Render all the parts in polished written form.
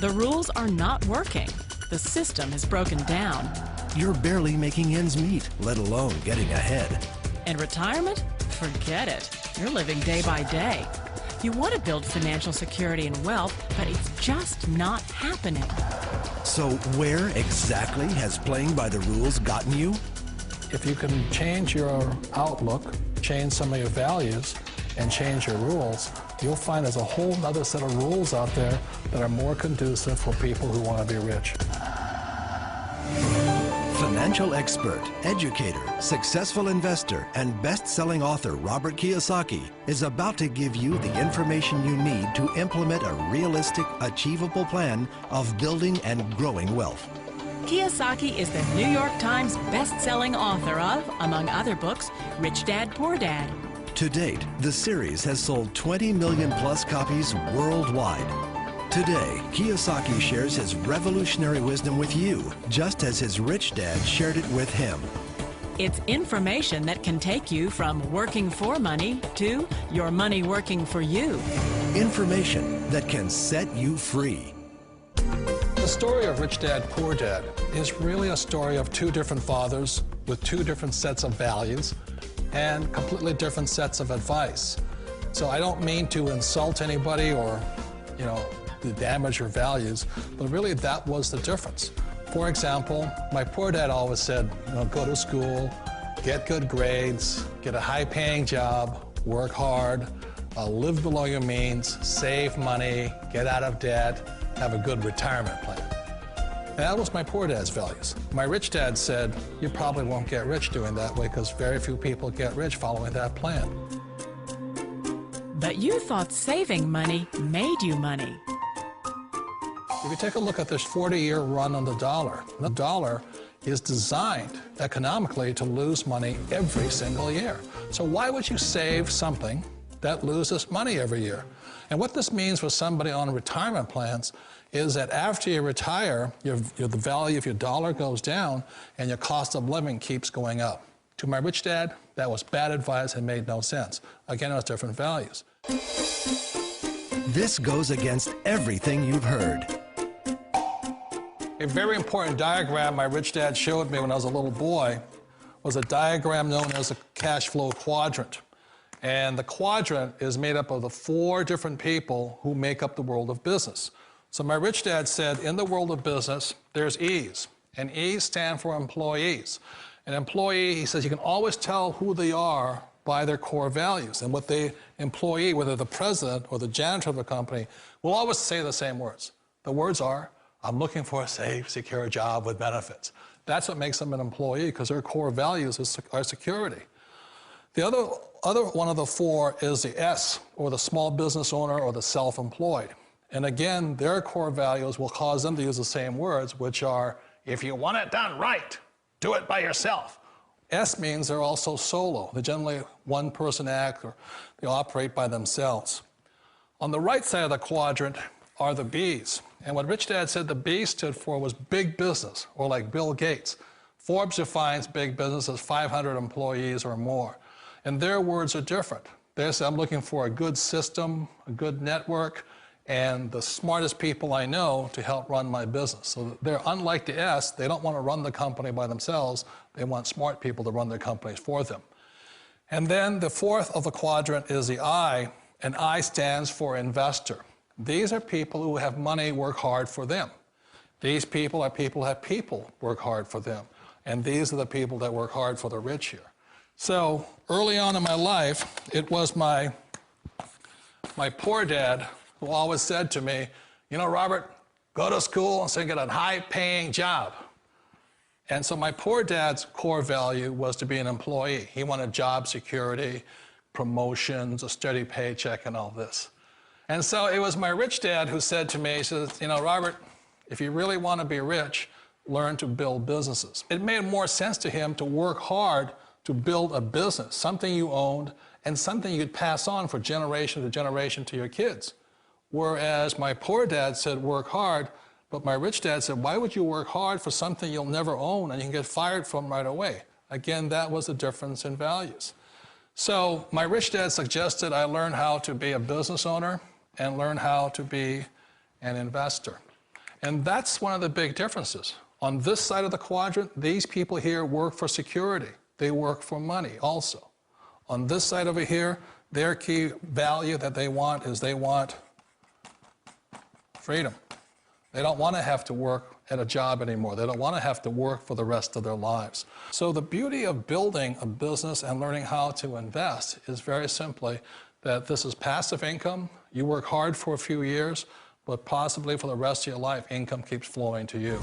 The rules are not working. The system is broken down. You're barely making ends meet, let alone getting ahead. And retirement? Forget it. You're living day by day. You want to build financial security and wealth, but it's just not happening. So where exactly has playing by the rules gotten you? If you can change your outlook, change some of your values, and change your rules, you'll find there's a whole other set of rules out there that are more conducive for people who want to be rich. Financial expert, educator, successful investor, and best-selling author Robert Kiyosaki is about to give you the information you need to implement a realistic, achievable plan of building and growing wealth. Kiyosaki is the New York Times best-selling author of, among other books, Rich Dad, Poor Dad. To date, the series has sold 20 million plus copies worldwide. Today, Kiyosaki shares his revolutionary wisdom with you, just as his rich dad shared it with him. It's information that can take you from working for money to your money working for you. Information that can set you free. The story of Rich Dad, Poor Dad is really a story of two different fathers with two different sets of values and completely different sets of advice. So I don't mean to insult anybody or, to damage your values, but really that was the difference. For example, my poor dad always said, go to school, get good grades, get a high-paying job, work hard, live below your means, save money, get out of debt, have a good retirement plan. And that was my poor dad's values. My rich dad said, you probably won't get rich doing that way because very few people get rich following that plan. But you thought saving money made you money. If you take a look at this 40-year run on the dollar is designed economically to lose money every single year. So why would you save something that loses money every year? And what this means for somebody on retirement plans is that after you retire, the value of your dollar goes down and your cost of living keeps going up. To my rich dad, that was bad advice and made no sense. Again, it was different values. This goes against everything you've heard. A very important diagram my rich dad showed me when I was a little boy was a diagram known as a cash flow quadrant. And the quadrant is made up of the 4 different people who make up the world of business. So my rich dad said, in the world of business, there's E's, and E's stand for employees. An employee, he says, you can always tell who they are by their core values. And what the employee, whether the president or the janitor of the company, will always say the same words. The words are, I'm looking for a safe, secure job with benefits. That's what makes them an employee, because their core values are security. The other one of the 4 is the S, or the small business owner or the self-employed. And again, their core values will cause them to use the same words, which are, if you want it done right, do it by yourself. S means they're also solo. They're generally one-person act, or they operate by themselves. On the right side of the quadrant are the B's. And what Rich Dad said the B stood for was big business, or like Bill Gates. Forbes defines big business as 500 employees or more. And their words are different. They say, I'm looking for a good system, a good network, and the smartest people I know to help run my business. So they're unlike the S. They don't want to run the company by themselves. They want smart people to run their companies for them. And then the 4th of the quadrant is the I, and I stands for investor. These are people who have money work hard for them. These people are people who have people work hard for them. And these are the people that work hard for the rich here. So early on in my life, it was my poor dad who always said to me, Robert, go to school and so you get a high-paying job. And so my poor dad's core value was to be an employee. He wanted job security, promotions, a steady paycheck, and all this. And so it was my rich dad who said to me, he says, Robert, if you really want to be rich, learn to build businesses. It made more sense to him to work hard to build a business, something you owned and something you'd pass on for generation to generation to your kids. Whereas my poor dad said work hard, but my rich dad said, why would you work hard for something you'll never own and you can get fired from right away? Again, that was the difference in values. So my rich dad suggested I learn how to be a business owner and learn how to be an investor. And that's one of the big differences. On this side of the quadrant, these people here work for security. They work for money also. On this side over here, their key value that they want is they want freedom. They don't want to have to work at a job anymore. They don't want to have to work for the rest of their lives. So the beauty of building a business and learning how to invest is very simply that this is passive income. You work hard for a few years, but possibly for the rest of your life, income keeps flowing to you.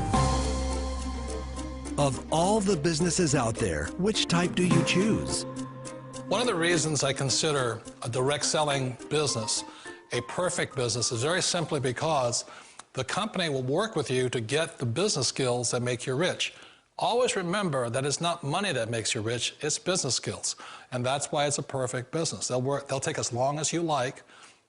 Of all the businesses out there, which type do you choose? One of the reasons I consider a direct selling business a perfect business is very simply because the company will work with you to get the business skills that make you rich. Always remember that it's not money that makes you rich, it's business skills. And that's why it's a perfect business. They'll take as long as you like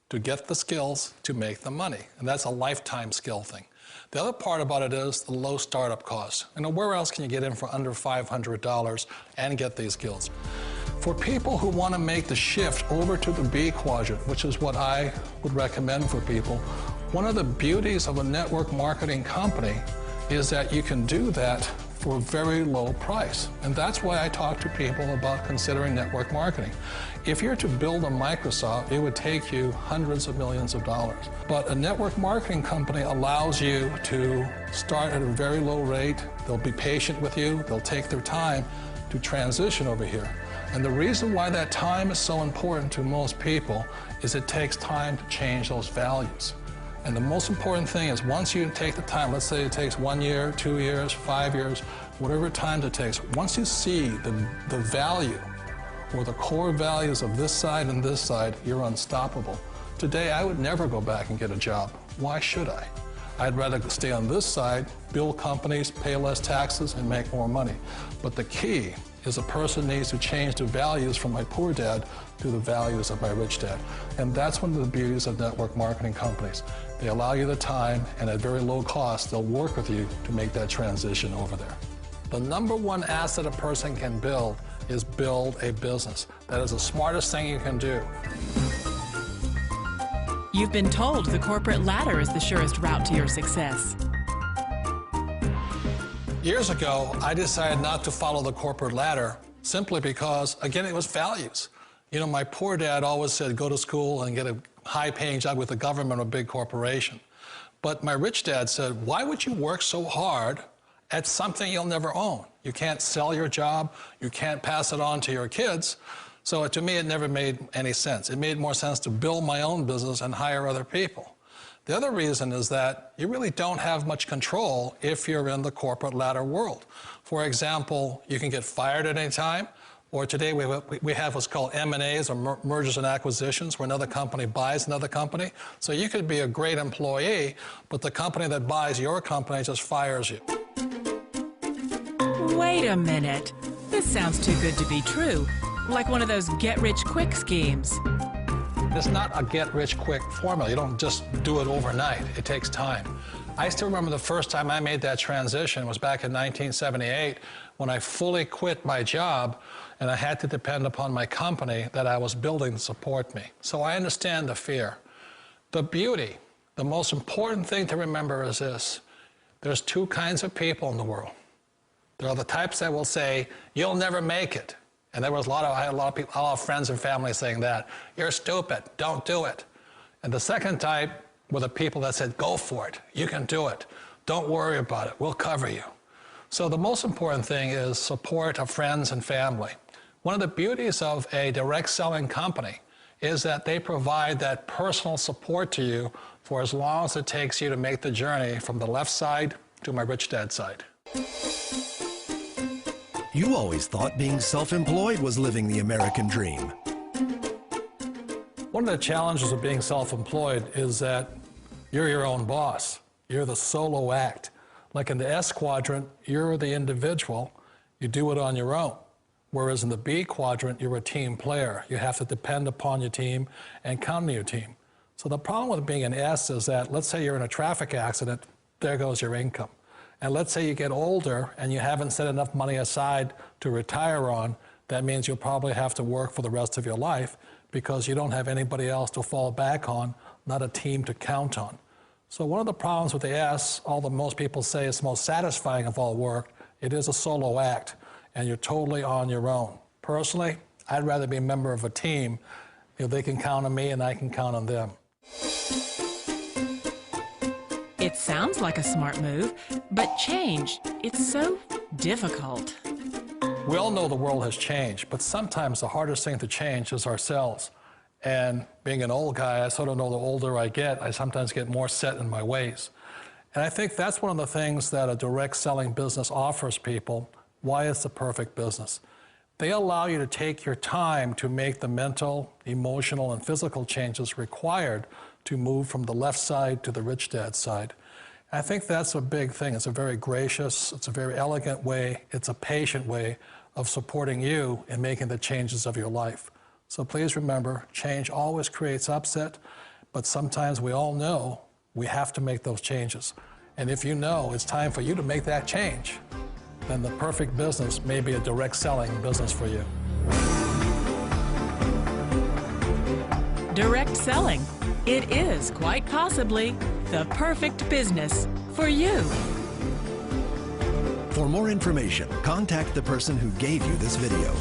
to get the skills to make the money. And that's a lifetime skill thing. The other part about it is the low startup cost. You know, where else can you get in for under $500 and get these skills? For people who want to make the shift over to the B quadrant, which is what I would recommend for people, one of the beauties of a network marketing company is that you can do that for a very low price. And that's why I talk to people about considering network marketing. If you're to build a Microsoft, it would take you hundreds of millions of dollars. But a network marketing company allows you to start at a very low rate. They'll be patient with you. They'll take their time to transition over here. And the reason why that time is so important to most people is it takes time to change those values. And the most important thing is once you take the time, let's say it takes 1 year, 2 years, 5 years, whatever time it takes, once you see the value or the core values of this side and this side, you're unstoppable. Today, I would never go back and get a job. Why should I? I'd rather stay on this side, build companies, pay less taxes, and make more money. But the key is a person needs to change the values from my poor dad to the values of my rich dad. And that's one of the beauties of network marketing companies. They allow you the time, and at very low cost, they'll work with you to make that transition over there. The number one asset a person can build is build a business. That is the smartest thing you can do. You've been told the corporate ladder is the surest route to your success. Years ago, I decided not to follow the corporate ladder simply because, again, it was values. You know, my poor dad always said, go to school and get a high-paying job with the government or a big corporation. But my rich dad said, why would you work so hard at something you'll never own? You can't sell your job. You can't pass it on to your kids. So to me, it never made any sense. It made more sense to build my own business and hire other people. The other reason is that you really don't have much control if you're in the corporate ladder world. For example, you can get fired at any time, or today we have what's called M&As, or mergers and acquisitions, where another company buys another company. So you could be a great employee, but the company that buys your company just fires you. Wait a minute. This sounds too good to be true. Like one of those get-rich-quick schemes. It's not a get-rich-quick formula. You don't just do it overnight. It takes time. I still remember the first time I made that transition was back in 1978 when I fully quit my job and I had to depend upon my company that I was building to support me. So I understand the fear. The beauty, the most important thing to remember is this. There's two kinds of people in the world. There are the types that will say, you'll never make it. And I had a lot of people, a lot of friends and family saying that. You're stupid, don't do it. And the second type were the people that said, go for it, you can do it. Don't worry about it, we'll cover you. So the most important thing is support of friends and family. One of the beauties of a direct selling company is that they provide that personal support to you for as long as it takes you to make the journey from the left side to my rich dad side. You always thought being self-employed was living the American dream. One of the challenges of being self-employed is that you're your own boss. You're the solo act. Like in the S quadrant, you're the individual. You do it on your own. Whereas in the B quadrant, you're a team player. You have to depend upon your team and count on your team. So the problem with being an S is that, let's say you're in a traffic accident, there goes your income. And let's say you get older and you haven't set enough money aside to retire on, that means you'll probably have to work for the rest of your life because you don't have anybody else to fall back on, not a team to count on. So one of the problems with the S, although most people say it's the most satisfying of all work, it is a solo act, and you're totally on your own. Personally, I'd rather be a member of a team. They can count on me and I can count on them. It sounds like a smart move, but change, it's so difficult. We all know the world has changed, but sometimes the hardest thing to change is ourselves. And being an old guy, I sort of know the older I get, I sometimes get more set in my ways. And I think that's one of the things that a direct selling business offers people, why it's the perfect business. They allow you to take your time to make the mental, emotional, and physical changes required to move from the left side to the rich dad side. I think that's a big thing. It's a very gracious, it's a very elegant way, it's a patient way of supporting you in making the changes of your life. So please remember, change always creates upset, but sometimes we all know we have to make those changes. And if you know it's time for you to make that change, then the perfect business may be a direct selling business for you. Direct selling. It is quite possibly the perfect business for you. For more information, contact the person who gave you this video.